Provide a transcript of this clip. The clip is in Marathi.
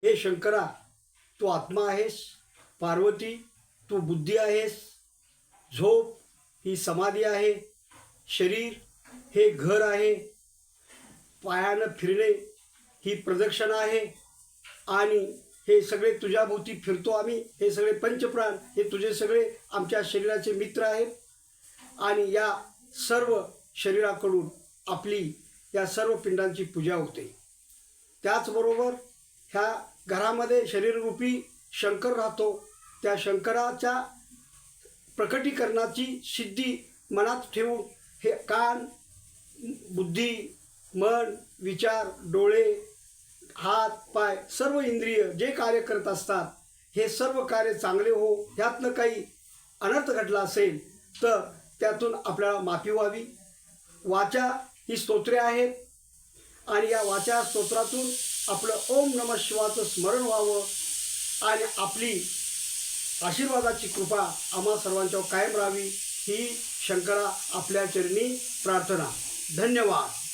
हे शंकरा, तू आत्मा आहेस, पार्वती तू बुद्धी आहेस, झोप ही समाधी आहे, शरीर हे घर आहे, पायानं फिरणे ही प्रदक्षिणा आहे आणि हे सगळे तुझ्याभोवती फिरतो आम्ही. हे सगळे पंचप्राण हे तुझे सगळे आमच्या शरीराचे मित्र आहेत आणि या सर्व शरीराकडून आपली या सर्व पिंडांची पूजा होते. त्याचबरोबर ह्या घरामध्ये शरीररूपी शंकर राहतो. त्या शंकराच्या प्रकटीकरणाची सिद्धी मनात ठेवून हे कान, बुद्धी, मन, विचार, डोळे, हात, पाय सर्व इंद्रिय जे कार्य करत असतात हे सर्व कार्य चांगले हो. ह्यातनं काही अनर्थ घडला असेल तर त्यातून आपल्याला माफी व्हावी. वाचा ही स्तोत्रे आहेत आणि या वाचा स्तोत्रातून आपलं ओम नमः शिवाचं स्मरण व्हावं आणि आपली आशीर्वादाची कृपा आम्हा सर्वांच्यावर कायम राहावी ही शंकरा आपल्या चरणी प्रार्थना. धन्यवाद.